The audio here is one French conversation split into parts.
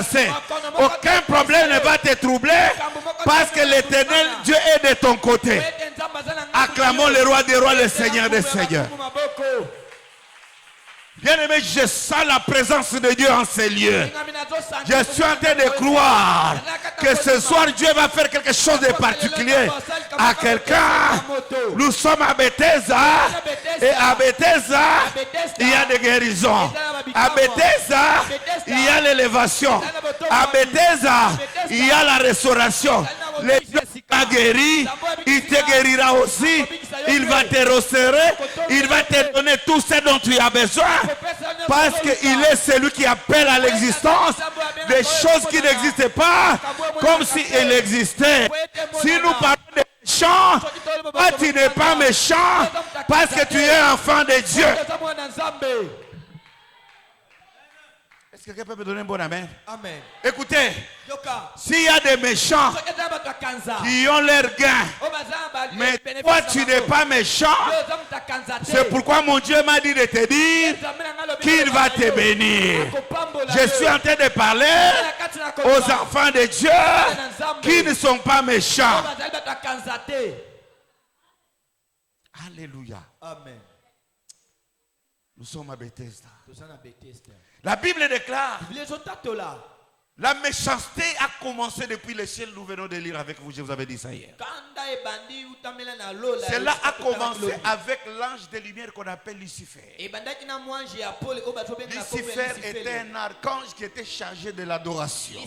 t'embarrasser. Aucun problème ne va te troubler parce que l'Éternel Dieu est de ton côté. Acclamons le roi des rois, le Seigneur des seigneurs. Bien-aimé, je sens la présence de Dieu en ces lieux. Je suis en train de croire que ce soir Dieu va faire quelque chose de particulier à quelqu'un. Nous sommes à Bethesda et à Bethesda il y a des guérisons. À Bethesda il y a l'élévation. À Bethesda il y a la restauration. Le Dieu t'a guéri, il te guérira aussi. Il va te resserrer, il va te donner tout ce dont tu as besoin. Parce qu'il est celui qui appelle à l'existence des choses qui n'existaient pas comme si elles existaient. Si nous parlons de méchants, toi tu n'es pas méchant parce que tu es enfant de Dieu. Est-ce que quelqu'un peut me donner un bon amen? Amen. Écoutez, s'il y a des méchants qui ont leur gain, mais toi tu n'es pas méchant, c'est pourquoi mon Dieu m'a dit de te dire qu'il va te bénir. Je suis en train de parler aux enfants de Dieu qui ne sont pas méchants. Alléluia. Amen. Nous sommes à Bethesda. La Bible déclare la méchanceté a commencé depuis le ciel. Nous venons de lire avec vous, je vous avais dit ça hier. Cela a commencé avec l'ange de lumière qu'on appelle Lucifer. Lucifer était un archange qui était chargé de l'adoration.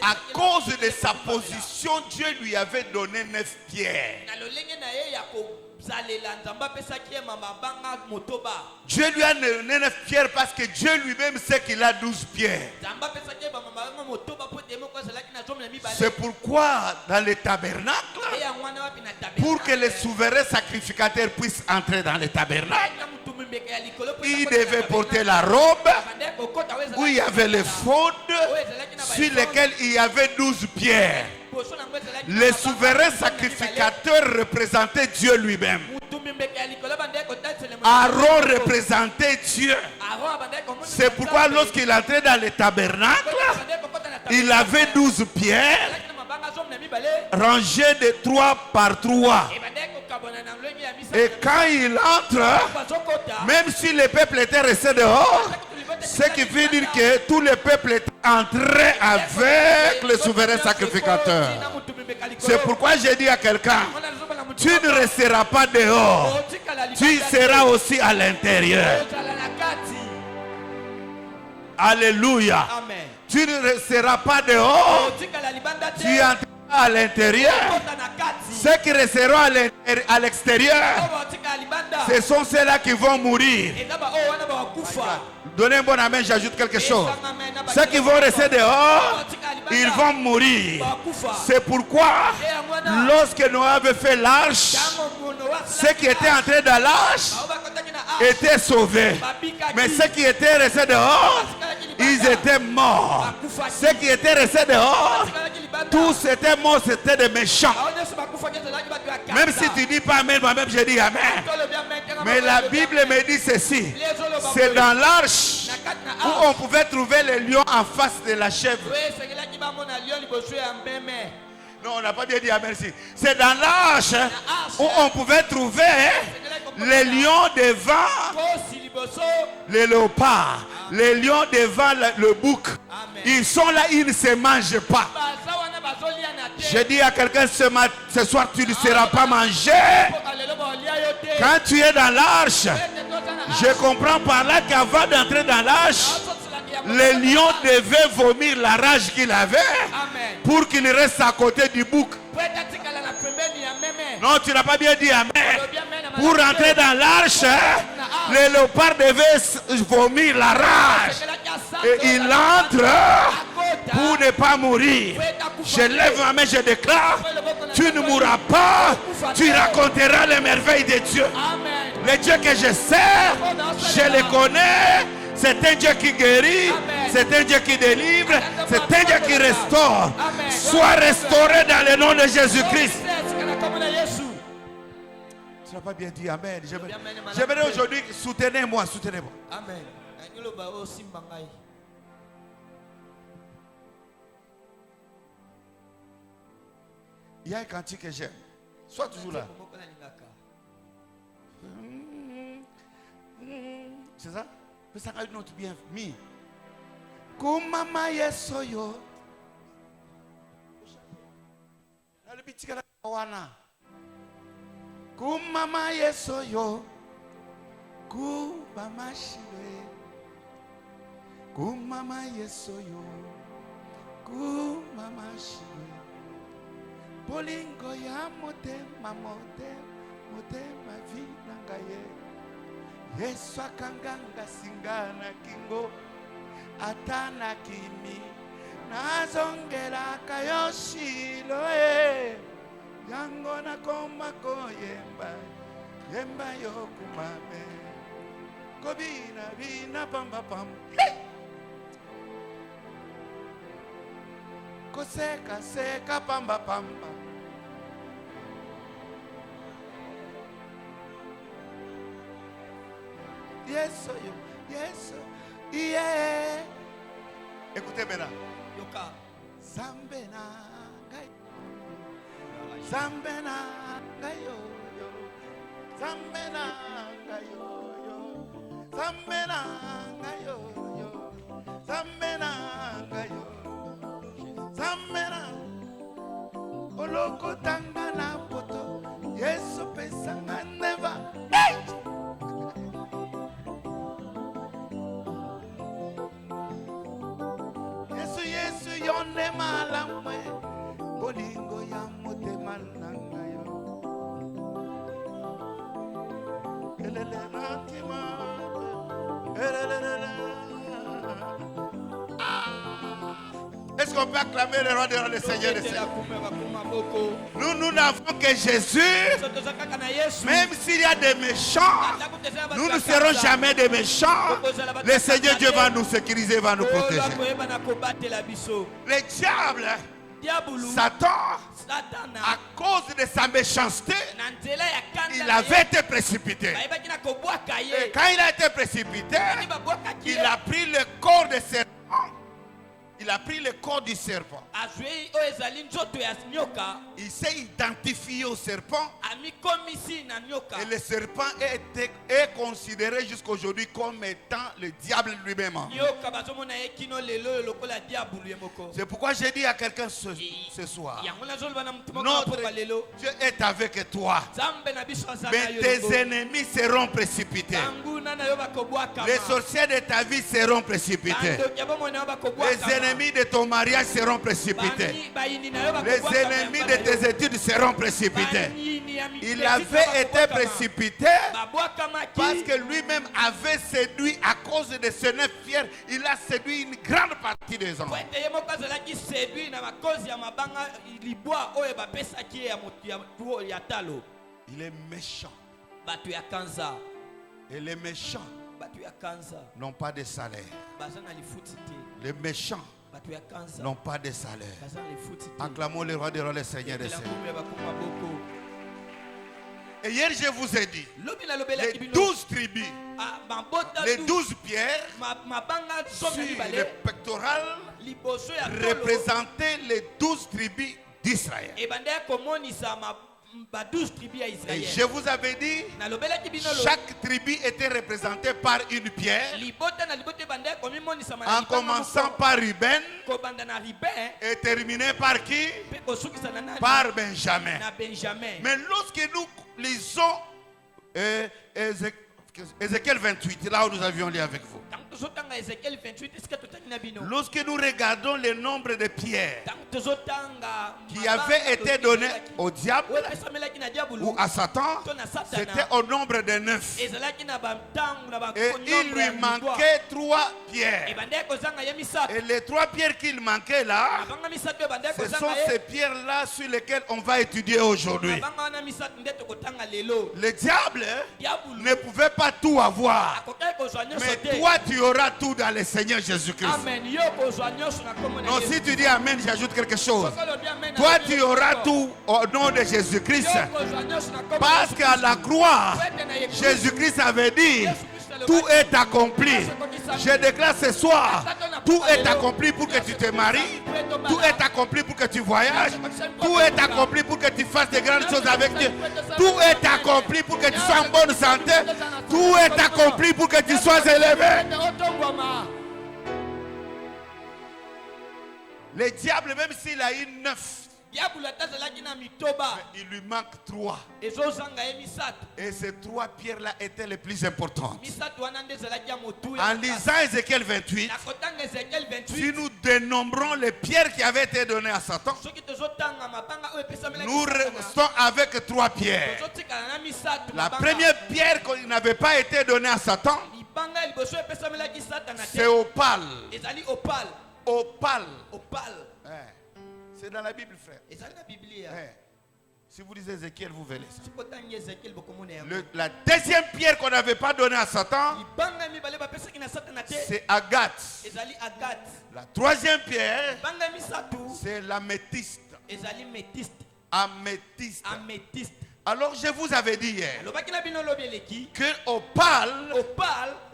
À cause de sa position, Dieu lui avait donné 9 pierres. Dieu lui a donné 9 pierres parce que Dieu lui-même sait qu'il a 12 pierres. C'est pourquoi dans le tabernacle, pour que les souverains sacrificateurs puissent entrer dans le tabernacle, il devait porter la robe où il y avait les faudes sur lesquelles il y avait 12 pierres. Les souverains sacrificateurs représentaient Dieu lui-même. Aaron représentait Dieu. C'est pourquoi lorsqu'il entrait dans le tabernacle, il avait 12 pierres rangées de 3 par 3. Et quand il entre, même si le peuple était resté dehors, ce qui veut dire que tout le peuple est entré avec le souverain sacrificateur. C'est pourquoi j'ai dit à quelqu'un, tu ne resteras pas dehors, tu seras aussi à l'intérieur. Alléluia. Tu ne resteras pas dehors, tu entreras à l'intérieur. Ceux qui resteront à l'extérieur, ce sont ceux-là qui vont mourir. Donnez un bon amen, j'ajoute quelque chose. Ceux qui vont rester dehors, ils vont mourir. C'est pourquoi, lorsque Noé avait fait l'arche, ceux qui étaient entrés dans l'arche étaient sauvés. Mais ceux qui étaient restés dehors, ils étaient morts. Ceux qui étaient restés dehors, tous étaient morts, c'était des méchants. Même si tu dis pas amen, moi-même je dis amen. Mais la Bible me dit ceci. C'est dans l'arche où on pouvait trouver les lions en face de la chèvre. Non, on n'a pas bien dit amen. C'est dans l'arche où on pouvait trouver les lions devant les léopards, les lions devant le bouc. Ils sont là, ils ne se mangent pas. Je dis à quelqu'un ce soir, tu ne seras pas mangé. Quand tu es dans l'arche, je comprends par là qu'avant d'entrer dans l'arche, les lions devaient vomir la rage qu'il avait pour qu'il reste à côté du bouc. Non, tu n'as pas bien dit amen. Pour entrer dans l'arche, les léopards devaient vomir la rage. Et il entre pour ne pas mourir. Je lève ma main, je déclare, tu ne mourras pas, tu raconteras les merveilles de Dieu. Le Dieu que je sers, je le connais. C'est un Dieu qui guérit, c'est un Dieu qui délivre, c'est un Dieu qui restaure. Sois restauré dans le nom de Jésus-Christ. Tu n'as pas bien dit amen. J'aimerais aujourd'hui, soutenez-moi, soutenez-moi. Amen. Il y a un cantique que j'aime. Sois toujours là. C'est ça? Mais ça a une autre bien mis. Kumama yesoyo. Kumama yesoyo. Kumama shiwe. Kumama yesoyo. Kumama shiwe. Bolingo ya motema motema vina ngaye. Yesu akanganga singana kingo atana kimi nazongera kayoshilo yango na koma koyemba yemba yokumame kobina bina pamba pam koseka seka pamba pamba. Yes, yeah. Écoutez maintenant. Yoka. Zambena, Zambena, gayo, Zambena, gayo, Zambena, gayo, Zambena, gayo, Zambena. Oloko tangana poto, Yesu pesanga never. Hey! Yone malamwe bolingo ya motema nanga yo elele natima elele. Est-ce qu'on peut acclamer le roi de le Seigneur de Seigneurs? Nous n'avons que Jésus. Même s'il y a des méchants, nous ne serons jamais des méchants. Le Seigneur Dieu va nous sécuriser, va nous protéger. Le diable, Satan, à cause de sa méchanceté, il avait été précipité. Et quand il a été précipité, il a pris le corps de serpent. Il a pris le corps du serpent. Il s'est identifié au serpent. Et le serpent est considéré jusqu'aujourd'hui comme étant le diable lui-même. C'est pourquoi j'ai dit à quelqu'un ce soir, notre Dieu est avec toi. Mais tes ennemis seront précipités. Les sorciers de ta vie seront précipités. Les ennemis de ton mariage seront précipités. Les ennemis de tes études seront précipités. Il avait été précipité parce que lui-même avait séduit à cause de ce neuf fier. Il a séduit une grande partie des hommes. Il est méchant. Et les méchants n'ont pas de salaire. Les méchants n'ont pas de salaire. Acclamons le roi des rois, le Seigneur des seigneurs. Et hier je vous ai dit, les 12 tribus, les 12 pierres sur le pectoral représentaient les 12 tribus d'Israël. Et je vous avais dit, chaque tribu était représentée par une pierre, en commençant par Ruben et terminé par qui? Par Benjamin. Mais lorsque nous lisons Ézéchiel 28, là où nous avions lu avec vous, lorsque nous regardons le nombre de pierres qui avaient été données au diable ou à Satan, c'était au nombre de 9. Et il lui manquait 3 pierres. Et les 3 pierres qu'il manquait là, ce sont ces pierres-là sur lesquelles on va étudier aujourd'hui. Le diable ne pouvait pas tout avoir. Mais toi, tu auras tout dans le Seigneur Jésus-Christ. Non, si tu dis Amen, j'ajoute quelque chose. Toi, tu auras tout au nom de Jésus-Christ. Parce qu'à la croix, Jésus-Christ avait dit, tout est accompli. Je déclare ce soir, Tout est accompli pour que tu te maries. Tout est accompli pour que tu voyages. Tout est accompli pour que tu fasses de grandes choses avec Dieu. Tout est accompli pour que tu sois en bonne santé. Tout est accompli pour que tu sois élevé. Le diable, même s'il a eu 9, il lui manque 3. Et ces 3 pierres-là étaient les plus importantes. En lisant Ézéchiel 28, si nous dénombrons les pierres qui avaient été données à Satan, nous restons avec 3 pierres. La première pierre qui n'avait pas été donnée à Satan, c'est opale. Opale. C'est dans la Bible, frère. Si vous lisez Ézéchiel, vous verrez ça. La deuxième pierre qu'on n'avait pas donnée à Satan, c'est Agathe. La troisième pierre, c'est l'améthyste. Améthyste. Alors je vous avais dit hier que opale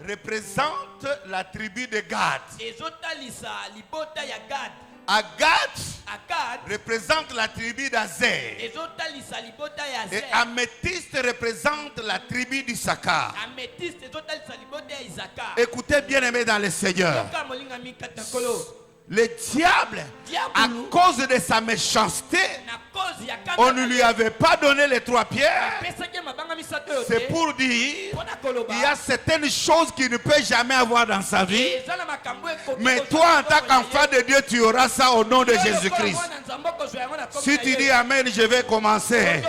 représente la tribu de Gad. Agathe représente la tribu d'Azer. Et améthyste représente la tribu d'Issachar. Écoutez bien aimés dans le Seigneur. Le diable, à cause de sa méchanceté, on ne lui avait pas donné les 3 pierres. C'est pour dire, il y a certaines choses qu'il ne peut jamais avoir dans sa vie. Mais toi, en tant qu'enfant de Dieu, tu auras ça au nom de Jésus-Christ. Si tu dis Amen, je vais commencer.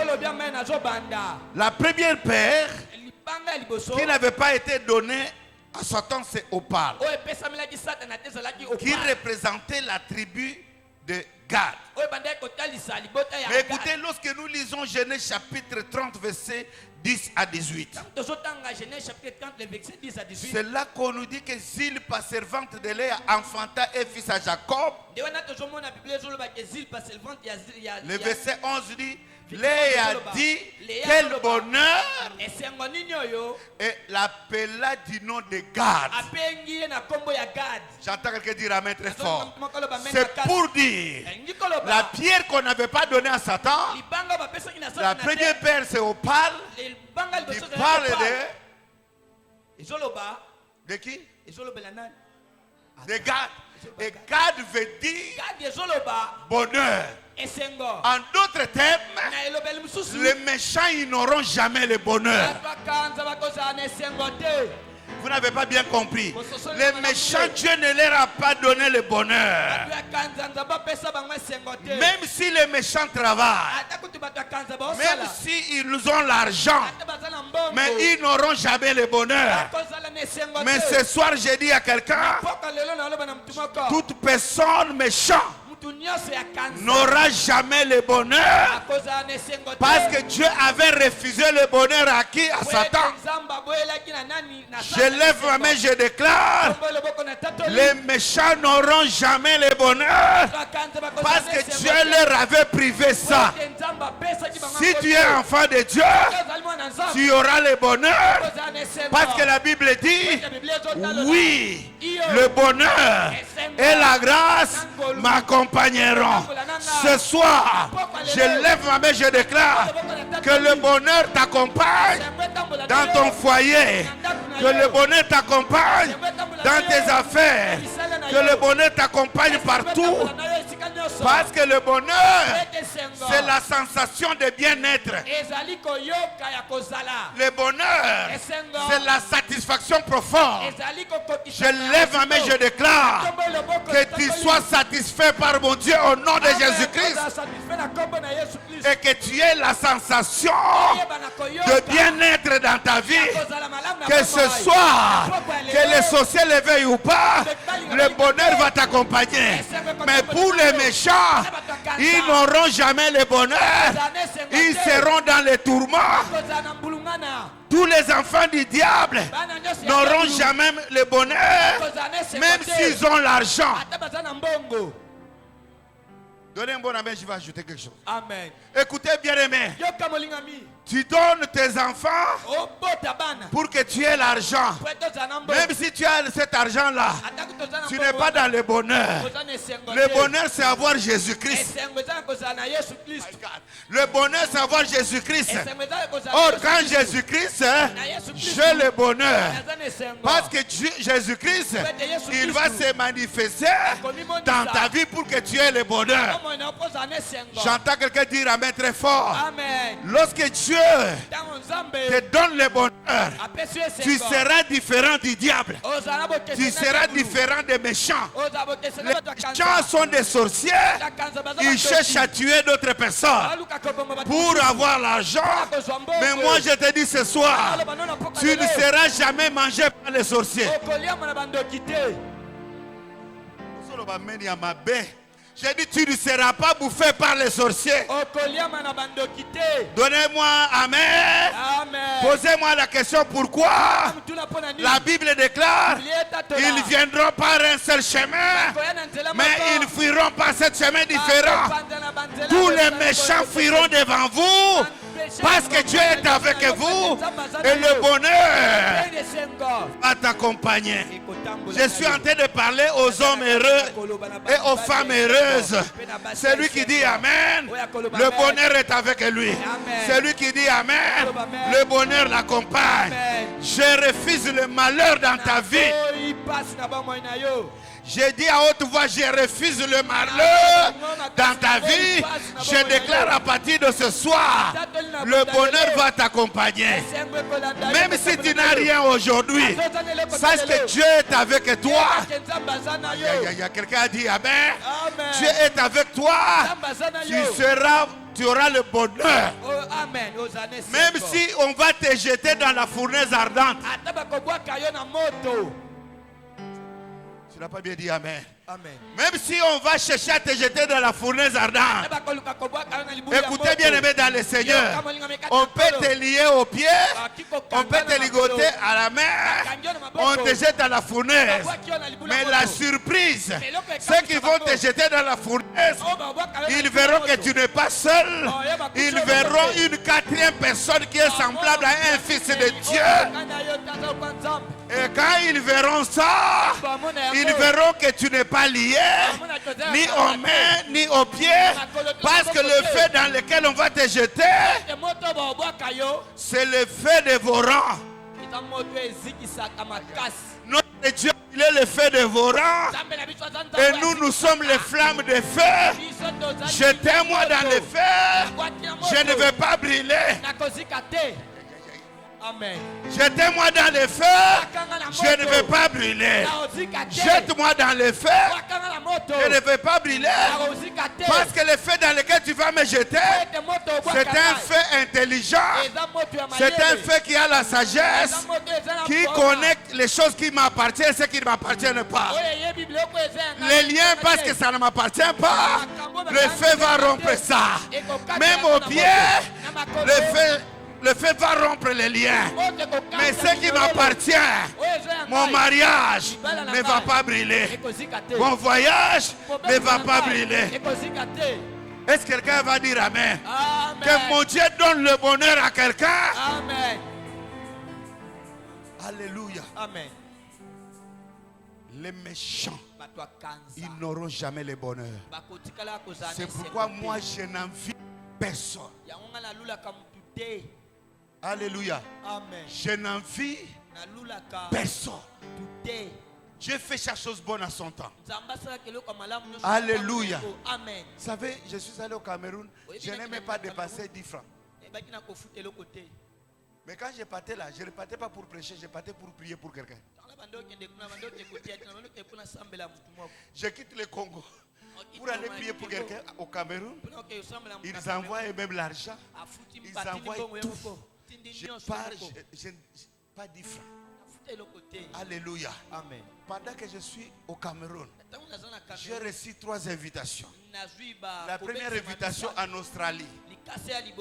La première pierre qui n'avait pas été donnée à Satan, c'est opale, qui représentait la tribu de Gad. Mais écoutez, lorsque nous lisons Genèse chapitre 30, verset 10 à 18, c'est là qu'on nous dit que Zilpa, servante de Léa, enfanta un fils à Jacob. Le verset 11 dit, Léa dit, quel bonheur, et l'appela du nom de Gad. J'entends quelqu'un dire amen très fort. C'est pour dire, la pierre qu'on n'avait pas donnée à Satan, la première pierre c'est opale, qui parle de qui? De Gad. Et Gad veut dire bonheur. En d'autres termes, les méchants ils n'auront jamais le bonheur. Vous n'avez pas bien compris. Les méchants, Dieu ne leur a pas donné le bonheur. Même si les méchants travaillent, même s'ils ont l'argent, mais ils n'auront jamais le bonheur. Mais ce soir, j'ai dit à quelqu'un, toute personne méchante n'aura jamais le bonheur, parce que Dieu avait refusé le bonheur à qui? À Satan. Je lève ma main, je déclare, les méchants n'auront jamais le bonheur, parce que Dieu leur avait privé ça. Si tu es enfant de Dieu, tu auras le bonheur, parce que la Bible dit, oui, le bonheur et la grâce m'accompagneront. Ce soir, je lève ma main, je déclare que le bonheur t'accompagne dans ton foyer, que le bonheur t'accompagne dans tes affaires, que le bonheur t'accompagne partout, parce que le bonheur, c'est la sensation de bien-être. Le bonheur, c'est la satisfaction profonde. Je lève ma main, je déclare que tu sois satisfait par mon Dieu au nom de Jésus-Christ, et que tu aies la sensation de bien-être dans ta vie, que ce soir, que les sorciers le veuillent ou pas, le bonheur va t'accompagner. Mais pour les méchants, ils n'auront jamais le bonheur, ils seront dans les tourments. Tous les enfants du diable n'auront jamais le bonheur, même s'ils ont l'argent. Donnez un bon amen, je vais ajouter quelque chose. Amen. Écoutez bien aimé. Tu donnes tes enfants pour que tu aies l'argent. Même si tu as cet argent-là, tu n'es pas dans le bonheur. Le bonheur, c'est avoir Jésus-Christ. Le bonheur, c'est avoir Jésus-Christ. Or, quand Jésus-Christ, j'ai le bonheur. Parce que Jésus-Christ, il va se manifester dans ta vie pour que tu aies le bonheur. J'entends quelqu'un dire amen très fort. Amen. Lorsque Dieu te donne le bonheur, tu seras différent du diable. Tu seras différent des méchants. Les méchants sont des sorciers. Ils cherchent à tuer d'autres personnes pour avoir l'argent. Mais moi je te dis ce soir, tu ne seras jamais mangé par les sorciers. J'ai dit, tu ne seras pas bouffé par les sorciers. Donnez-moi amen. Posez-moi la question pourquoi la Bible déclare ils viendront par un seul chemin, mais ils fuiront par ce chemin différent. Tous les méchants fuiront devant vous parce que Dieu est avec vous et le bonheur va t'accompagner. Je suis en train de parler aux hommes heureux et aux femmes heureuses. Celui qui dit amen, le bonheur est avec lui. Celui qui dit amen, le bonheur l'accompagne. Je refuse le malheur dans ta vie. J'ai dit à haute voix, je refuse le malheur dans ta vie. Je déclare à partir de ce soir, le bonheur va t'accompagner. Même si tu n'as rien aujourd'hui, sache que Dieu est avec toi. Il y a quelqu'un qui a dit amen. Dieu est avec toi. Tu auras le bonheur. Même si on va te jeter dans la fournaise ardente. Tu n'as pas bien dit amen. Amen. Même si on va chercher à te jeter dans la fournaise ardente, écoutez bien aimé dans le Seigneur, on peut te lier aux pieds, on peut te ligoter à la main, on te jette dans la fournaise. Mais la surprise, ceux qui vont te jeter dans la fournaise, ils verront que tu n'es pas seul. Ils verront une quatrième personne qui est semblable à un fils de Dieu. Et quand ils verront ça, ils verront que tu n'es pas lié, ni aux mains, ni aux pieds, parce que le feu dans lequel on va te jeter, c'est le feu dévorant. Notre Dieu, il est le feu dévorant, et nous sommes les flammes de feu. Jetez-moi dans le feu, je ne vais pas brûler. Amen. Jetez-moi dans le feu, je ne vais pas brûler. Jette-moi dans le feu, je ne vais pas brûler. Parce que le feu dans lequel tu vas me jeter, c'est un feu intelligent. C'est un feu qui a la sagesse, qui connecte les choses qui m'appartiennent et ce qui ne m'appartiennent pas. Les liens, parce que ça ne m'appartient pas, le feu va rompre ça. Même au pied, le feu va rompre les liens. Mais ce qui m'appartient, mon mariage ne va pas brûler. Mon voyage ne va pas brûler. Est-ce que quelqu'un va dire amen? Que mon Dieu donne le bonheur à quelqu'un. Amen. Alléluia. Amen. Les méchants, ils n'auront jamais le bonheur. C'est pourquoi moi je n'envie personne. Alléluia. Amen. Je n'envie personne. Dieu fait chaque chose bonne à son temps. Alléluia. Amen. Vous savez, je suis allé au Cameroun, je n'ai même pas dépassé 10 francs. Mais quand je partais là, je ne partais pas pour prêcher, je partais pour prier pour quelqu'un. Je quitte le Congo pour aller prier pour quelqu'un au Cameroun. Ils envoient même l'argent. Ils envoient tout. Je pars, je pas 10 francs. Alléluia. Amen. Pendant que je suis au Cameroun, j'ai reçu 3 invitations. La première invitation en Australie.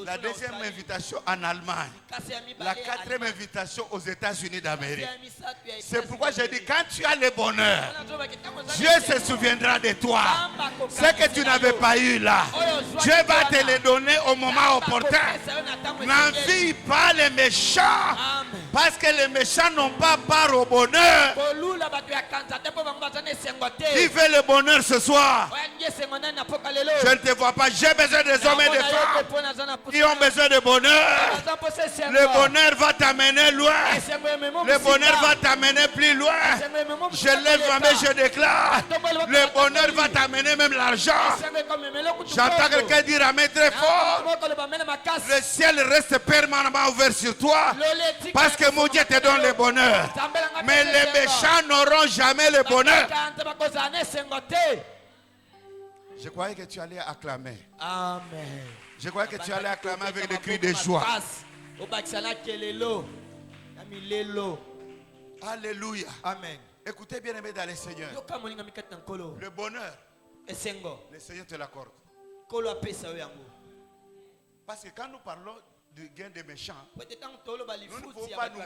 La deuxième invitation en Allemagne. La quatrième invitation aux États-Unis d'Amérique. C'est pourquoi j'ai dit, quand tu as le bonheur, Dieu se souviendra de toi. Ce que tu n'avais pas eu là, Dieu va te le donner au moment opportun. N'envie pas les méchants, parce que les méchants n'ont pas part au bonheur. Qui veut le bonheur ce soir? Je ne te vois pas. J'ai besoin des hommes et des femmes qui ont besoin de bonheur. Le bonheur va t'amener loin. Le bonheur va t'amener plus loin. Je lève ma main, je déclare. Le bonheur va t'amener même l'argent. J'entends quelqu'un dire amen très fort. Le ciel reste permanemment ouvert sur toi. Parce que mon Dieu te donne le bonheur. Mais les méchants n'auront jamais le bonheur. Je croyais que tu allais acclamer. Amen. Je croyais que tu allais acclamer avec des cris de joie. Alléluia. Amen. Écoutez bien aimé dans le Seigneur. Le bonheur, le Seigneur te l'accorde. Parce que quand nous parlons du gain des méchants, nous ne pouvons pas nous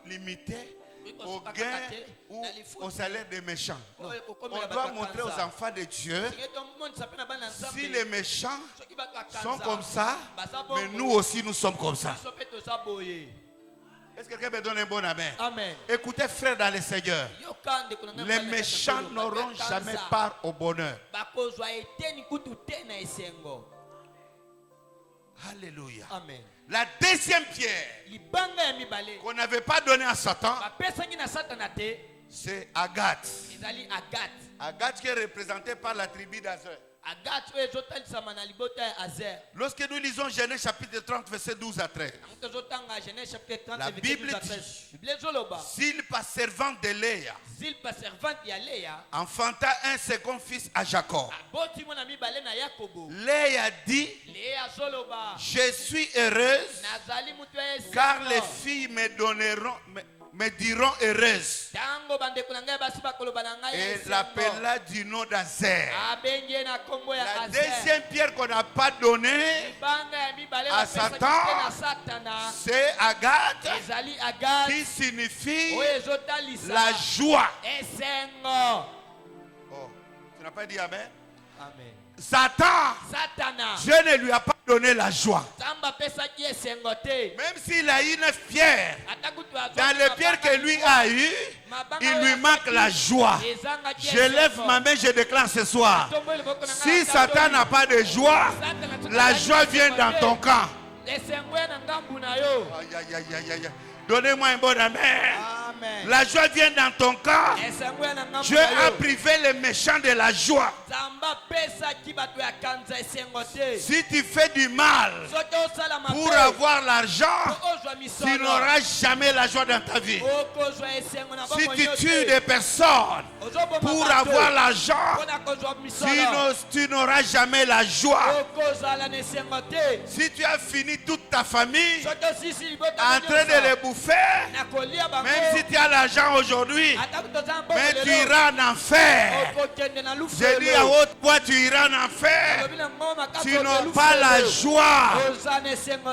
limiter au gain ou au salaire des méchants. On doit montrer aux enfants de Dieu, si les méchants sont comme ça, mais nous aussi nous sommes comme ça. Est-ce que quelqu'un me donne un bon amen? Amen. Écoutez frère dans le Seigneur, les méchants n'auront jamais part au bonheur. Alléluia. Amen. La deuxième pierre qu'on n'avait pas donnée à Satan, c'est Agathe. Agathe qui est représentée par la tribu d'Azer. Lorsque nous lisons Genèse chapitre 30 verset 12 à 13, la Bible dit, Zilpa servante de Léa enfanta un second fils à Jacob. Léa dit, je suis heureuse car les filles me diront heureuse. Et l'appela du nom d'Azer. La deuxième pierre qu'on n'a pas donnée à Satan, c'est Agathe, qui signifie la joie. Oh, tu n'as pas dit amen? Amen. Satan, Dieu ne lui a pas donné la joie. Même s'il a eu 9 pierres, dans les pierres que lui a eues, il lui manque la joie. Je lève ma main, je déclare ce soir, si Satan n'a pas de joie, la joie vient dans ton camp. Aïe, aïe, aïe, aïe, aïe. Donnez-moi un bon amen. Amen. La joie vient dans ton camp. Dieu a privé les méchants de la joie. Si tu fais du mal pour avoir l'argent, tu n'auras jamais la joie dans ta vie. Si tu tues des personnes pour avoir l'argent, tu n'auras jamais la joie. Si tu as fini toute ta famille en train de les bouffer, même si tu as l'argent aujourd'hui, mais tu iras en enfer. Je dis à haute voix, tu iras en enfer. Tu n'as pas la joie.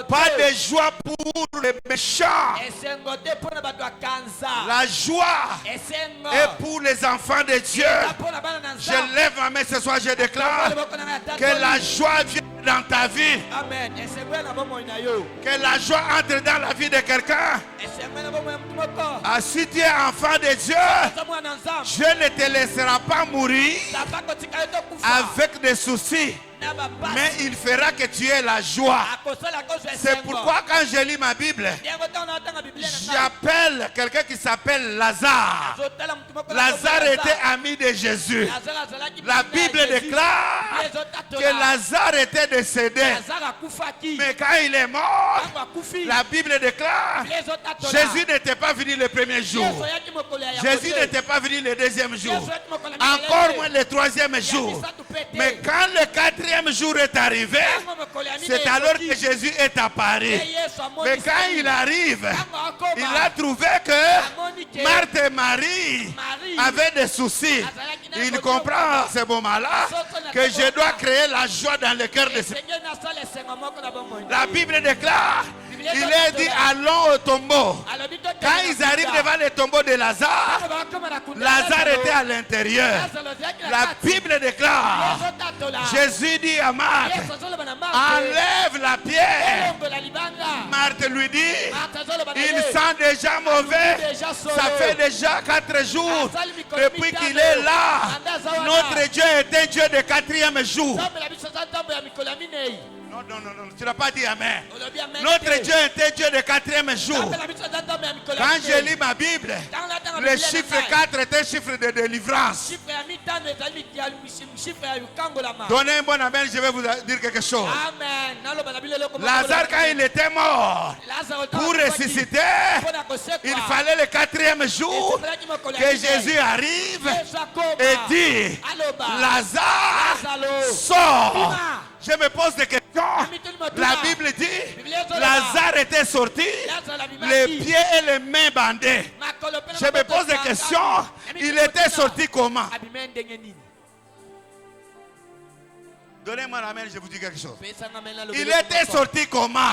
Pas de joie pour les méchants. La joie est pour les enfants de Dieu. Je lève ma main ce soir, je déclare que la joie vient dans ta vie. Que la joie entre dans la vie de quelqu'un. Ah, si tu es enfant de Dieu, Dieu ne te laissera pas mourir avec des soucis, mais il fera que tu aies la joie. C'est pourquoi quand je lis ma Bible, j'appelle quelqu'un qui s'appelle Lazare. Lazare était ami de Jésus. La Bible déclare que Lazare était décédé, mais quand il est mort, la Bible déclare Jésus n'était pas venu le premier jour, Jésus n'était pas venu le deuxième jour, encore moins le troisième jour. Mais quand le quatrième jour est arrivé, c'est alors que Jésus est apparu. Mais quand il arrive, il a trouvé que Marthe et Marie avaient des soucis. Il comprend à ce moment-là que je dois créer la joie dans le cœur de ces. La Bible déclare, il est dit allons au tombeau. Quand ils arrivent devant le tombeau de Lazare, Lazare était à l'intérieur. La Bible déclare, Jésus dit à Marthe, enlève la pierre. Marthe lui dit, il sent déjà mauvais. Ça fait déjà 4 jours depuis qu'il est là. Notre Dieu est un Dieu de 4e jour. Non, tu n'as pas dit Amen. Notre Dieu est un Dieu de 4e jour. Quand je lis ma Bible, le chiffre 4 est un chiffre de délivrance. Donnez un bon amen, je vais vous dire quelque chose. Lazare, quand il était mort, pour ressusciter, il fallait le 4e jour que Jésus arrive et dit, Lazare, sort. Je me pose des questions. La Bible dit, Lazare était sorti, les pieds et les mains bandés. Je me pose des questions. Il était sorti comment? Donnez-moi la main, je vous dis quelque chose. Il était sorti comment?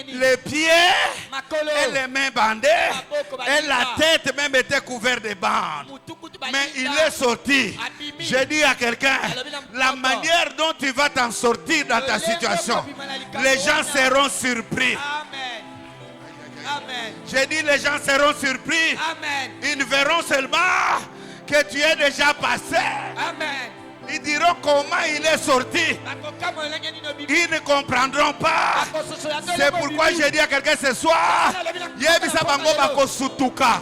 Les pieds et les mains bandées et la tête même était couverte de bandes. Mais il est sorti. Je dis à quelqu'un, la manière dont tu vas t'en sortir dans ta situation, les gens seront surpris. Je dis les gens seront surpris. Ils verront seulement que tu es déjà passé. Ils diront comment il est sorti. Ils ne comprendront pas. C'est pourquoi je dis à quelqu'un ce soir, Yebisa bango bako sutuka.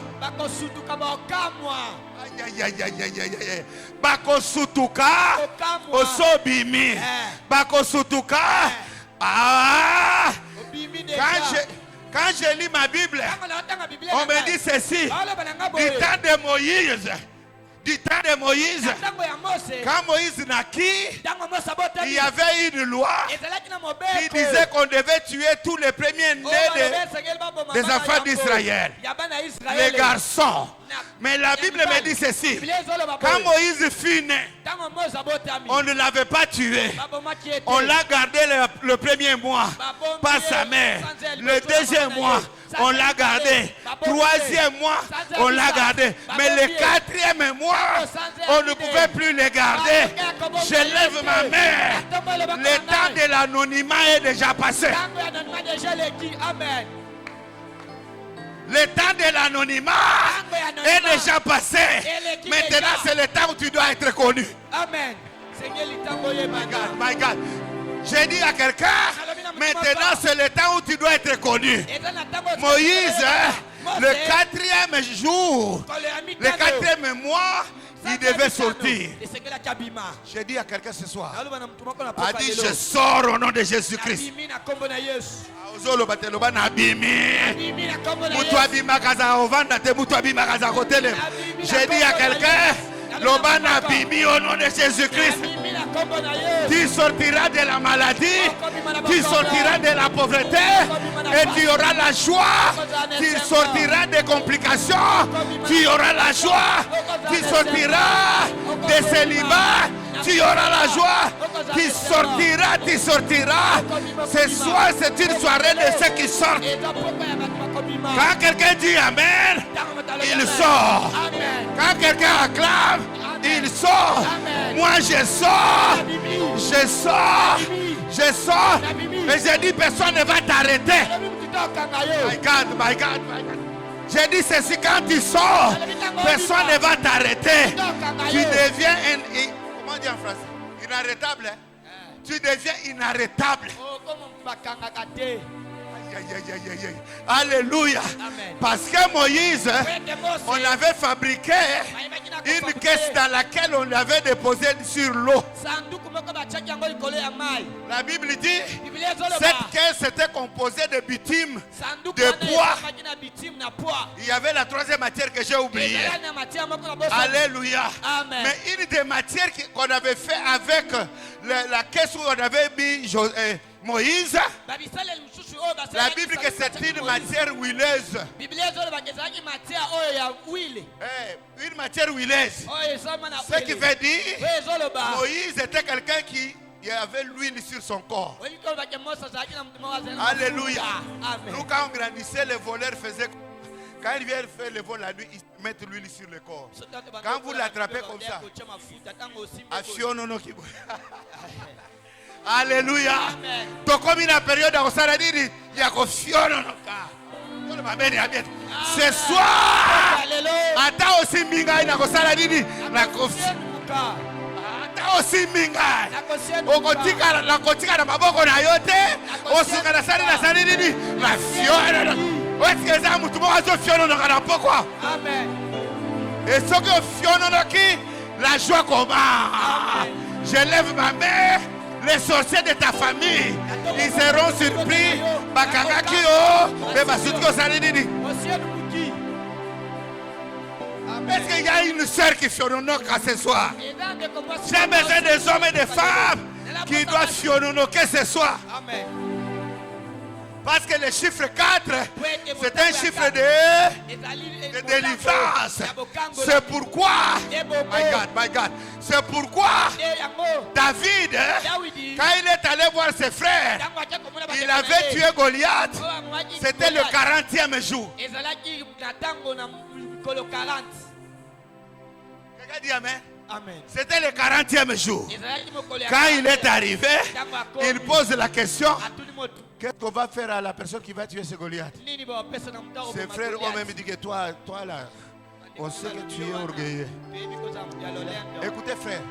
Bako sutuka. Osobimi. Bako sutuka. Ah. Quand je lis ma Bible, on me dit ceci. Du temps de Moïse. Du temps de Moïse, quand Moïse naquit, il y avait une loi qui disait qu'on devait tuer tous les premiers-nés des enfants d'Israël, les garçons. Mais la Bible me dit ceci, quand Moïse fut né, on ne l'avait pas tué. On l'a gardé le premier mois par sa mère. Le deuxième mois, on l'a gardé. Troisième mois, on l'a gardé. Mais le 4e mois, on ne pouvait plus les garder. Je lève ma main. Le temps de l'anonymat est déjà passé. Le temps de l'anonymat est déjà passé. Maintenant, c'est le temps où tu dois être connu. Amen. My God. J'ai dit à quelqu'un, maintenant c'est le temps où tu dois être connu. Moïse, le 4e jour, le 4e mois, il devait sortir. J'ai dit à quelqu'un ce soir, a dit je sors au nom de Jésus-Christ. J'ai dit à quelqu'un, Lobana Bimi au nom de Jésus-Christ. Tu sortiras de la maladie, tu sortiras de la pauvreté et tu auras la joie. Tu sortiras des complications, tu auras la joie. Tu sortiras des célibats, tu auras la joie. Tu sortiras. Ce soir, c'est une soirée de ceux qui sortent. Quand quelqu'un dit Amen, il sort. Quand quelqu'un acclame, il sort. Moi je sors. Et j'ai dit personne ne va t'arrêter. My God. J'ai dit ceci, quand tu sors, personne ne va t'arrêter. Tu deviens comment dire en français? Inarrêtable. Tu deviens inarrêtable. Alléluia. Parce que Moïse, on avait fabriqué une caisse dans laquelle on l'avait déposé sur l'eau. La Bible dit, cette caisse était composée de bitume, de bois. Il y avait la 3e matière que j'ai oubliée. Alléluia. Mais une des matières qu'on avait fait avec la caisse où on avait mis Moïse, La Bible que c'est une matière huileuse. Une matière huileuse. Ce qui veut dire, Moïse était quelqu'un qui avait l'huile sur son corps. Alléluia. Nous, quand on grandissait, les voleurs faisaient. Quand ils viennent faire le vol la nuit, ils mettent l'huile sur le corps. Quand vous l'attrapez comme ça, Alléluia. Donc comme une période où ça a dit, il y a ce soir, attends aussi minga ina kosala nini na kofi. Attends aussi minga. Okotika la kotika na maboko na yote. Osuka na sali na sali nini na fiona. Est-ce que ça mutumo azo fiona na pokwa? Amen. Et ce que fiona qui la joie commence. Je lève ma main. Les sorciers de ta famille, ils seront surpris. Est-ce qu'il y a une soeur qui fiononoka ce soir? J'ai besoin des hommes et des femmes qui doivent fiononoker ce soir. Parce que le chiffre 4, c'est un chiffre de délivrance. C'est pourquoi, my God, c'est pourquoi David, quand il est allé voir ses frères, il avait tué Goliath. C'était le 40e jour. Quelqu'un dit amen? Amen. C'était le 40e jour. Quand il est arrivé, il pose la question. Qu'est-ce qu'on va faire à la personne qui va tuer ce Goliath? Ses frères ont même dit que toi là, on sait que tu es orgueilleux. Écoutez frère,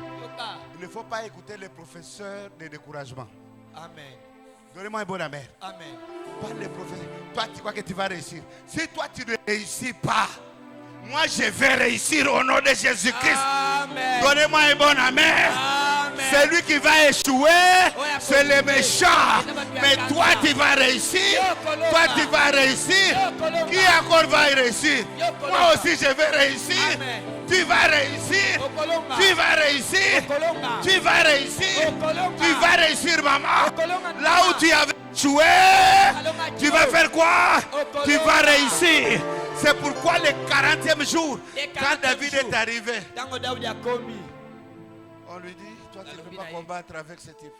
il ne faut pas écouter les professeurs de découragement. Amen. Donnez-moi un bon amen. Amen. Pas les professeurs. Toi tu crois que tu vas réussir. Si toi tu ne réussis pas, moi je vais réussir au nom de Jésus-Christ. Donnez-moi un bon amen. Celui qui va échouer, c'est le méchant. Mais toi tu vas réussir. Toi tu vas réussir. Qui encore va réussir? Moi aussi je vais réussir. Tu vas réussir. Tu vas réussir. Tu vas réussir. Tu vas réussir, maman. Là où tu avais échoué, tu vas faire quoi? Tu vas réussir. C'est pourquoi le 40e jour, quand David est arrivé, on lui dit, toi tu ne peux pas combattre avec ce type.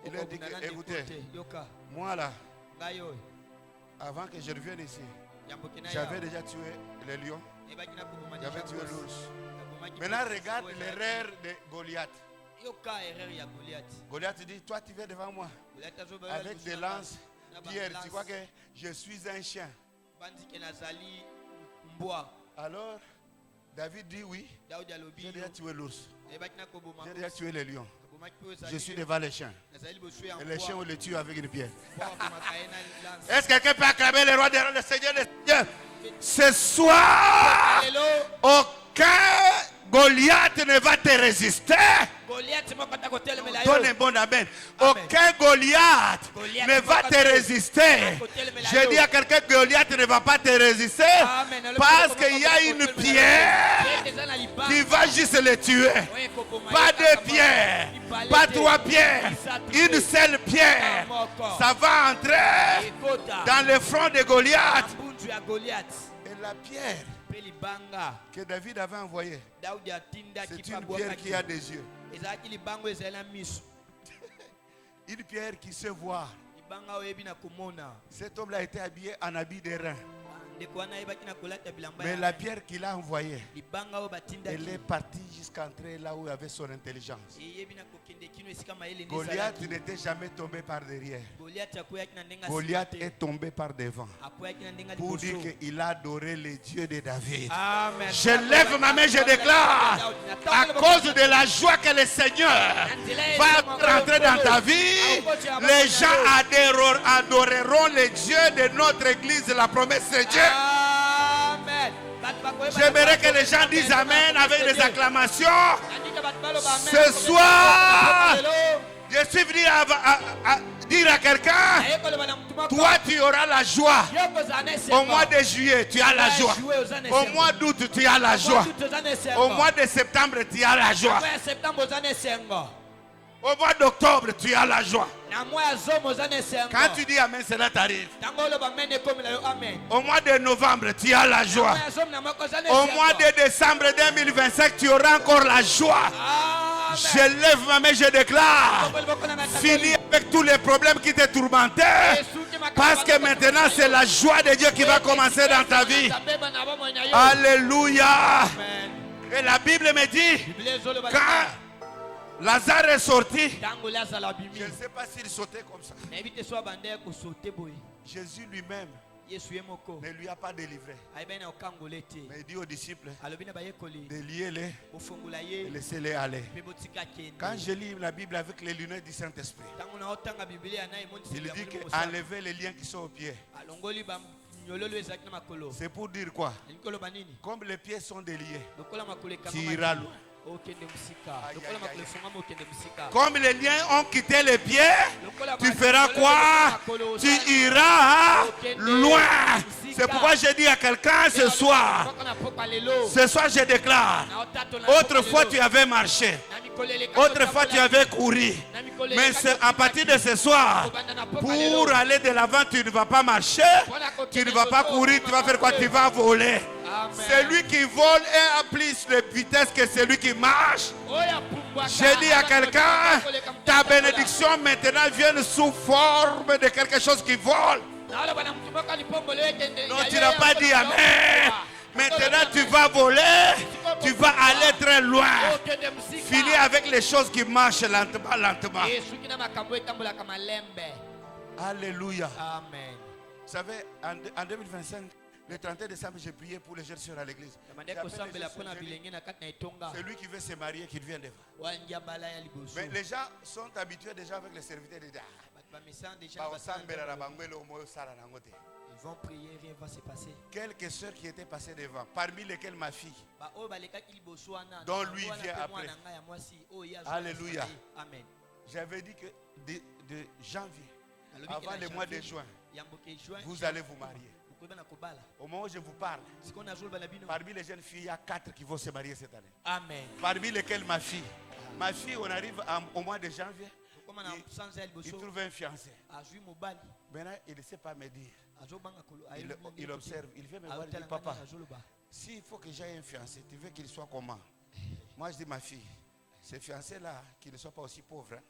Il a dit, écoutez, moi là, avant que je revienne ici, j'avais déjà tué les lions, j'avais tué l'ours. Maintenant regarde l'erreur de Goliath. Goliath dit, toi tu viens devant moi avec des lances, pierres, tu crois que je suis un chien? Alors, David dit oui, j'ai déjà tué l'ours, j'ai déjà tué les lions, je suis devant les chiens. Et les chiens, on les tue avec une pierre. Est-ce que quelqu'un peut acclamer le roi des rois, le Seigneur des seigneurs? Ce soir, aucun Goliath ne va te résister. Donne un bon amen. Aucun Goliath ne va te résister. Je dis à quelqu'un que Goliath ne va pas te résister. Parce qu'il y a une pierre qui va juste le tuer. Pas deux pierres, pas trois pierres, une seule pierre. Ça va entrer dans le front de Goliath. Et la pierre que David avait envoyée, c'est une pierre qui a des yeux. Une pierre qui se voit. Cet homme-là était habillé en habit de rein. Mais la pierre qu'il a envoyée, elle est partie jusqu'à entrer là où il avait son intelligence. Goliath n'était jamais tombé par derrière. Goliath est tombé par devant. Pour dire qu'il a adoré les dieux de David. Amen. Je lève ma main, je déclare, à cause de la joie que le Seigneur va rentrer dans ta vie, les gens adoreront les dieux de notre église, la promesse de Dieu. Amen. J'aimerais que les gens disent Amen avec des acclamations. Ce soir, je suis venu à dire à quelqu'un, toi tu auras la joie. Au mois de juillet, tu as la joie. Au mois d'août, tu as la joie. Au mois de septembre, tu as la joie. Au mois d'octobre, tu as la joie. Quand tu dis Amen, cela t'arrive. Au mois de novembre, tu as la joie. Au mois de décembre 2025, tu auras encore la joie. Je lève ma main, je déclare. Fini avec tous les problèmes qui te tourmentaient. Parce que maintenant, c'est la joie de Dieu qui va commencer dans ta vie. Alléluia. Et la Bible me dit, quand Lazare est sorti, je ne sais pas s'il sautait comme ça. Jésus lui-même ne lui a pas délivré. Mais il dit aux disciples de lier-les et laisser-les aller. Quand je lis la Bible avec les lunettes du Saint-Esprit, il dit qu'enlever les liens qui sont aux pieds. C'est pour dire quoi? Comme les pieds sont déliés, tu iras loin. Comme les liens ont quitté les pieds, tu feras quoi? Tu iras loin. C'est pourquoi je dis à quelqu'un ce soir, je déclare, autrefois tu avais marché, autrefois tu avais couru, mais à partir de ce soir, pour aller de l'avant, tu ne vas pas marcher, tu ne vas pas courir, tu vas faire quoi? Tu vas voler. Celui qui vole a plus de vitesse que celui qui marche. J'ai dit à quelqu'un, ta bénédiction maintenant vient sous forme de quelque chose qui vole. Non, tu n'as pas dit Amen. Maintenant tu vas voler, tu vas aller très loin. Finis avec les choses qui marchent lentement, lentement. Alléluia. Amen. Vous savez, en 2025, le 31 décembre, j'ai prié pour les jeunes sœurs à l'église. C'est lui qui veut se marier, qui vient devant. Mais les gens sont habitués déjà avec les serviteurs de Dieu. Ils vont prier, rien va se passer. Quelques sœurs qui étaient passées devant, parmi lesquelles ma fille, dont lui vient après. Alléluia. Amen. J'avais dit que de janvier, avant le mois de juin, vous allez vous marier. Au moment où je vous parle, parmi les jeunes filles, il y a 4 qui vont se marier cette année. Amen. Parmi lesquelles ma fille. Ma fille, on arrive au mois de janvier, il trouve un fiancé. Maintenant, il ne sait pas me dire. Il observe, il vient me voir et dit, papa, s'il faut que j'aille un fiancé, tu veux qu'il soit comment? Moi, je dis, ma fille, ce fiancé-là, qu'il ne soit pas aussi pauvre. Hein?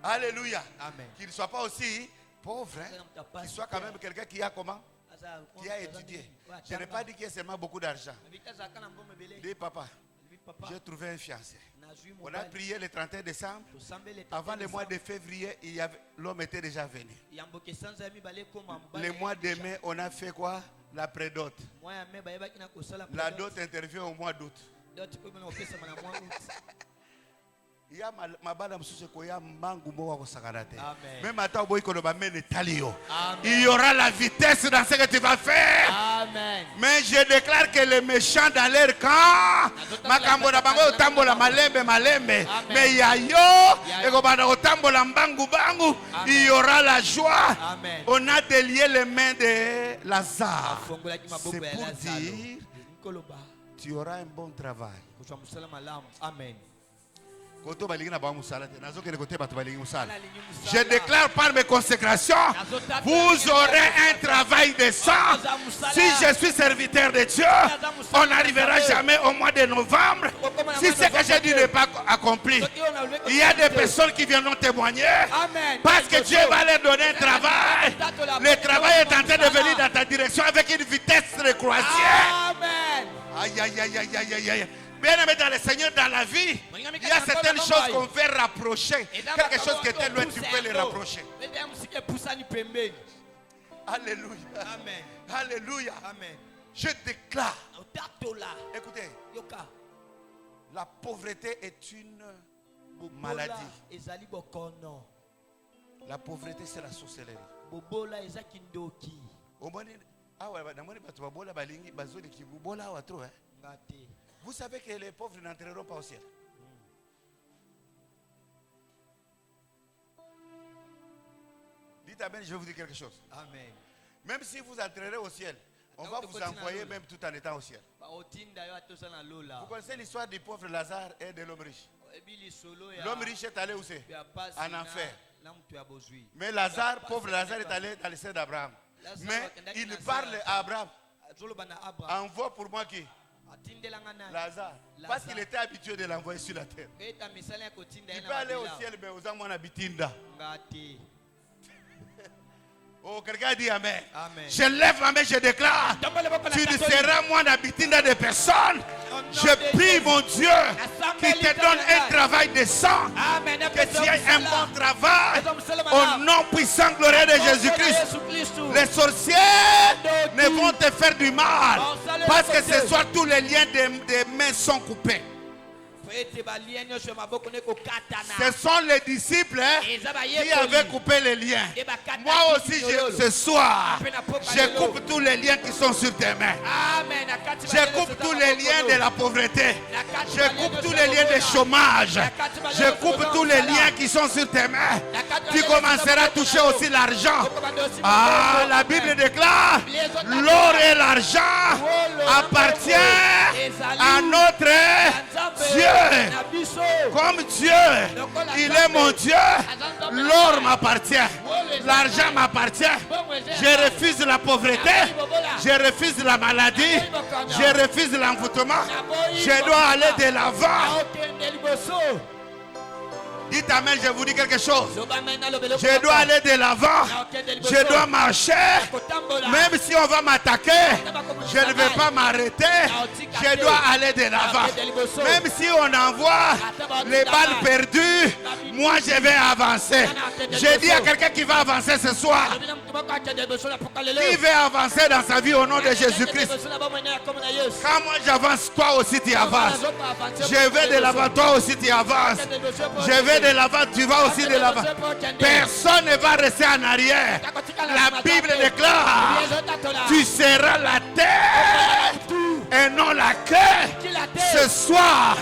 Alléluia. Amen. Qu'il ne soit pas aussi pauvre. Hein? Qu'il soit quand même quelqu'un qui a comment? Qui a étudié. Je n'ai pas dit qu'il y a seulement beaucoup d'argent. Dis, papa, j'ai trouvé un fiancé. On a prié le 31 décembre. Avant le mois de février, l'homme était déjà venu. Le mois de mai, on a fait quoi? La prédot. La dot intervient au mois d'août. Il y a ma bande même attends, il y aura la vitesse dans ce que tu vas faire. Amen. Mais je déclare que les méchants dans leur camp, mais il y aura la joie. Amen. On a délié les mains de Lazare. C'est pour dire, tu auras un bon travail. Amen. Je déclare par mes consécrations, vous aurez un travail décent. Si je suis serviteur de Dieu, on n'arrivera jamais au mois de novembre. Si ce que j'ai dit n'est pas accompli, il y a des personnes qui viendront témoigner. Parce que Dieu va leur donner un travail. Le travail est en train de venir dans ta direction avec une vitesse de croisière. Amen. Aïe, aïe, aïe, aïe, aïe, aïe, aïe. Bien aimé dans le Seigneur, dans la vie, il y a certaines choses qu'on fait rapprocher. Quelque chose qui était loin, tu peux les rapprocher. Alléluia. Amen. Alléluia. Amen. Je déclare. Écoutez, la pauvreté est une maladie. La pauvreté, c'est la sorcellerie. Vous savez que les pauvres n'entreront pas au ciel. Dites Amen, je vais vous dire quelque chose. Amen. Même si vous entrerez au ciel On va vous envoyer même tout en étant au ciel. Vous connaissez l'histoire du pauvre Lazare et de l'homme riche. L'homme riche est allé où c'est? En enfer. Mais Lazare, pauvre Lazare, est allé dans le sein d'Abraham. Mais il parle à Abraham. Envoie pour moi qui? Lazare. Parce qu'il était habitué de l'envoyer sur la terre. Il peut aller au ciel, mais aux hommes, on habite. Oh, quelqu'un dit Amen. Amen. Je lève ma main, je déclare. Tu ne seras moins d'habitant de personne. Je prie mon Dieu qui te donne un travail décent. Que tu aies un bon travail. Au nom puissant glorieux de Jésus-Christ. Les sorciers ne vont te faire du mal. Parce que ce soir tous les liens des mains sont coupés. Ce sont les disciples qui avaient coupé les liens. Moi aussi, ce soir, je coupe tous les liens qui sont sur tes mains. Je coupe tous les liens de la pauvreté. Je coupe tous les liens de chômage. Je coupe tous les liens qui sont sur tes mains. Tu commenceras à toucher aussi l'argent. Ah, la Bible déclare, l'or et l'argent appartiennent à notre Dieu. Comme Dieu, il est mon Dieu, l'or m'appartient, l'argent m'appartient. Je refuse la pauvreté, je refuse la maladie, je refuse l'envoûtement. Je dois aller de l'avant. Dites Amen, je vous dis quelque chose. Je dois aller de l'avant. Je dois marcher. Même si on va m'attaquer, je ne vais pas m'arrêter. Je dois aller de l'avant. Même si on envoie les balles perdues, moi je vais avancer. Je dis à quelqu'un qui va avancer ce soir. Qui veut avancer dans sa vie au nom de Jésus-Christ? Quand moi j'avance, toi aussi tu avances. Je vais de l'avant, toi aussi tu avances. Je vais de l'avant, tu vas aussi de l'avant. Personne ne va rester en arrière. La Bible déclare, tu seras la tête et non la queue. Ce soir,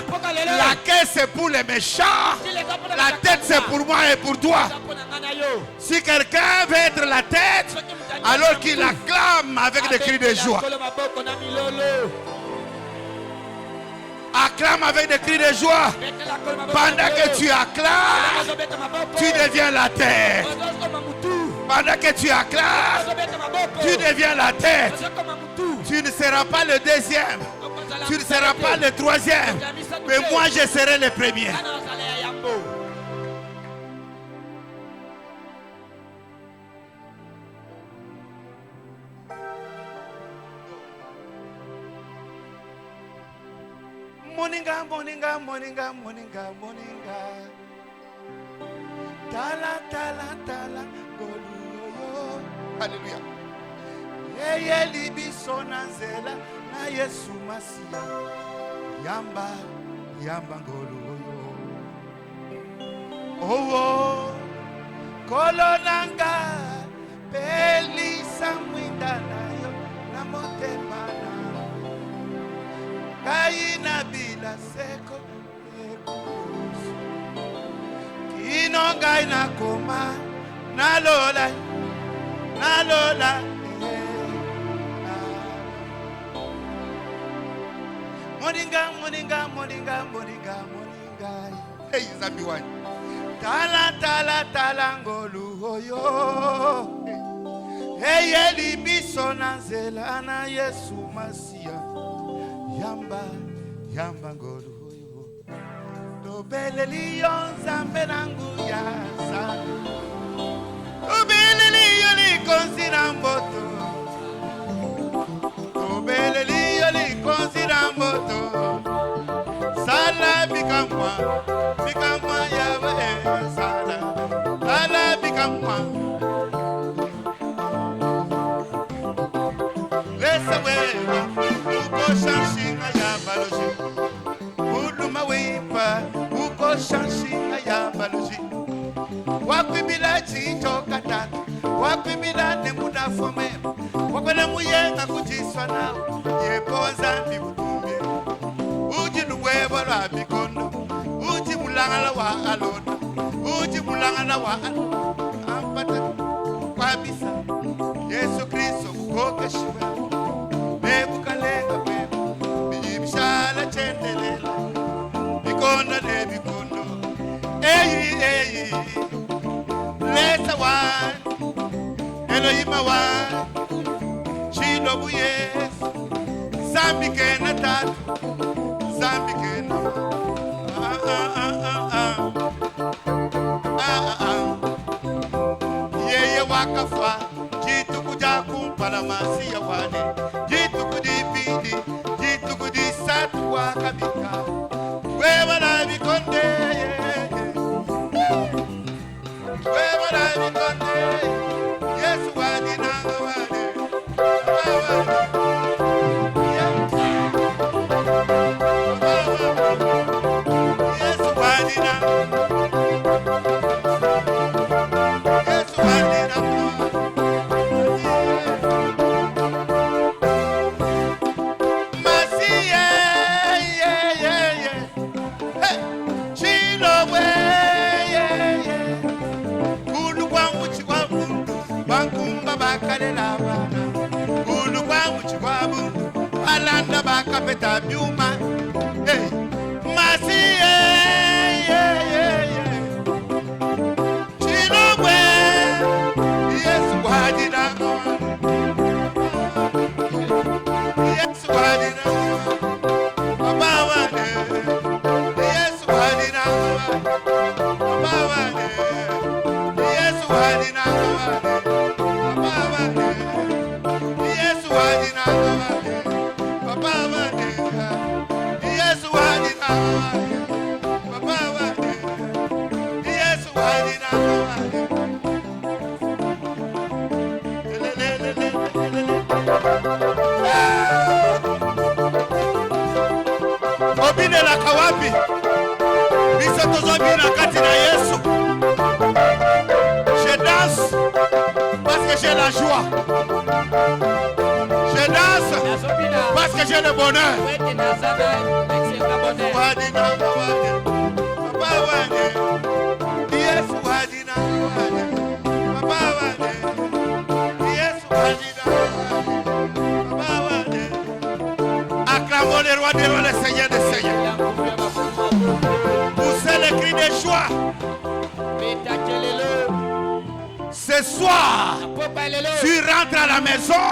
la queue c'est pour les méchants. La tête c'est pour moi et pour toi. Si quelqu'un veut être la tête, alors qu'il acclame avec des cris de joie. Acclame avec des cris de joie. Pendant que tu acclames, tu deviens la tête. Pendant que tu acclames, tu deviens la tête. Tu ne seras pas le deuxième. Tu ne seras pas le troisième. Mais moi, je serai le premier. Moninga, moninga, moninga, moninga, moninga. Tala, tala, tala, goluyo. Alléluia. Yeye libiso na nzela na Yesu Masia. Yamba, yamba goluyo. Oh, oh. Kolonanga, pelisa mwinda na yo na motema na. Kaina bila seko ekusu Kinonga ina koma Nalola Nalola Moninga, moninga, moninga, moninga, moninga. Hey, Zambi wani. Tala, tala, tala, ngolu oyo. Hey, eli biso na nzela na Yesu Masia. Yamba, yamba ngolu oyo. Dobele liyo nzambe nangu yasa. Dobele liyo likonzi na mboto. Dobele liyo likonzi na mboto. Sala bikamwa, bikamwa yawe sala. Sala bikamwa. Lesa wewa, uko shanshinga ya baloji. Uduma weipa, uko shanshinga ya baloji. Wakwibila chincho katatu, wakwibila nemuda fome. Wakwena muyenga kujiswa nao, yepoza mibutumbe. Uji nuwebo la bikondo, uji mulangala wa alona, uji mulangala wa ampata kwa bisa. Yesu Kristo kukoke shiwe, wa chilo buyes zambi kena tatu zambi kena yeye wakafa jitu kuja kumpala masi ya wane jitu kudipidi jitu kudisatu wakabika wewe na vikonde wewe na vikonde Yesu wadinanga wane Yesu wadinanga alanda bakapeta byuma masiye chilobwe Yesu wadinanga Yesu wadinanga babawane Yesu wadinanga babawane Yesu wadinanga babawane Yesu wadinanga obine la kawapi biso tozobina kati na Yesu. Je danse parce que j'ai la joie. Je danse parce que j'ai le bonheur. Acclamons le roi des rois, le Seigneur des seigneurs. Poussez le cri de joie. Ce soir, tu rentres à la maison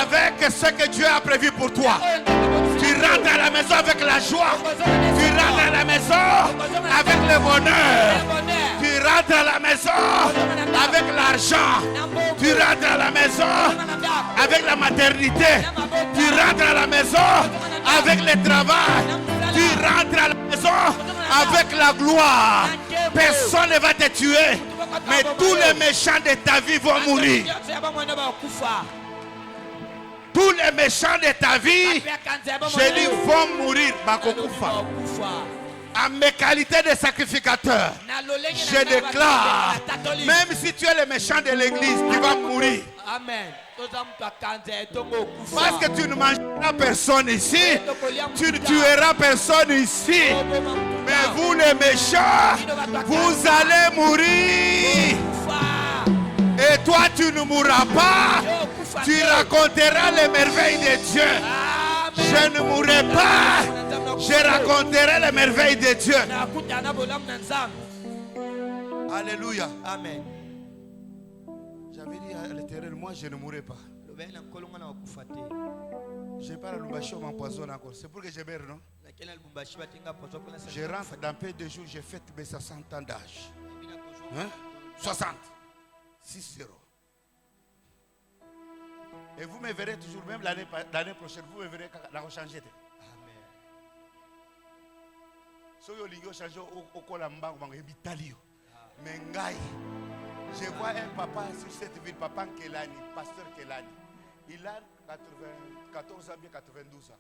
avec ce que Dieu a prévu pour toi. Tu rentres à la maison avec la joie. Tu rentres à la maison avec le bonheur. Tu rentres à la maison avec l'argent. Tu rentres à la maison avec la maternité. Tu rentres à la maison avec le travail. Tu rentres à la maison avec la gloire. Personne ne va te tuer, mais tous les méchants de ta vie vont mourir. Tous les méchants de ta vie, je dis, vont mourir. À mes qualités de sacrificateur, je déclare, même si tu es le méchant de l'église, tu vas mourir. Amen. Parce que tu ne mangeras personne ici, tu ne tueras personne ici. Mais vous les méchants, vous allez mourir. Et toi tu ne mourras pas. Tu raconteras les merveilles de Dieu. Je ne mourrai pas. Je raconterai les merveilles de Dieu. Alléluia. Amen. J'avais dit à l'Éternel, moi je ne mourrai pas. Je n'ai pas la Lumbashi, on m'empoisonne encore. C'est pour que je meurs, non? Je rentre dans peu de jours, j'ai fait mes 60 ans d'âge. Hein? 60. 6-0. Et vous me verrez toujours, même l'année prochaine, vous me verrez la rechanger. Amen. Si vous voulez changer au Colamba, vous m'avez dit, mais je vois un papa sur cette ville, papa Kelani, pasteur Kelani. Il a 94 ans, bien 92 ans.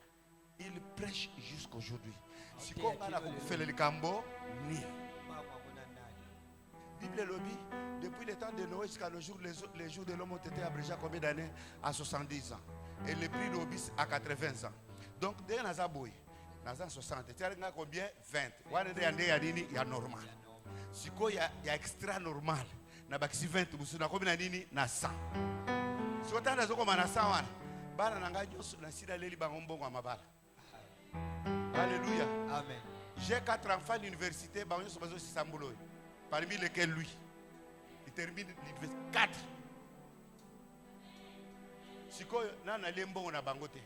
Il prêche jusqu'aujourd'hui. Si on a fait le cambo, ni. Bible lobby, depuis le temps de Noé jusqu'à le jour, les jours de l'homme ont été abrégés à combien d'années? À 70 ans. Et le prix de l'obis à 80 ans. Donc, dès que nous avons 60, tu as combien? 20. Il y a normal. Si il y a extra normal, il y a 20, il y a combien d'années? Il y a 100. Si vous avez 100, alléluia. Amen. J'ai 4 enfants à l'université, parmi lesquels lui. Il termine l'université 4. sikoyo nana lembo na bangote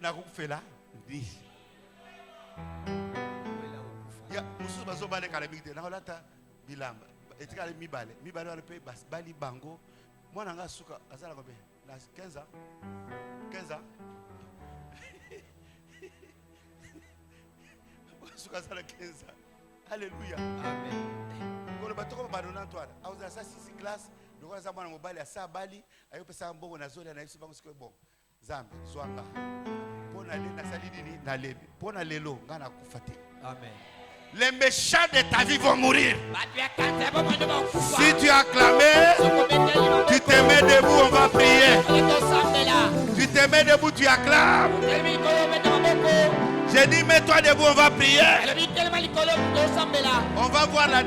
na kufela ndi ya mususu bazo bale kala bigite na holata bilamba etikale mibale wale pe bali bango mwana nga suka azala kobe na 15 ans suka azala 15 ans. Alléluia. Amen. Ko le batoko badona toi auza sa 6 classe donc za mwana mobali asa bali ayo pesa mbongo na zone na yesu bango siko bon zambe zwanga pona le na sali nini na lebi pona lelo ngana kufate. Amen. Les méchants de ta vie vont mourir. Si tu as clamé, tu te mets debout, on va prier. Tu te mets debout, tu acclames. J'ai dit, mets-toi debout, on va prier. On va voir la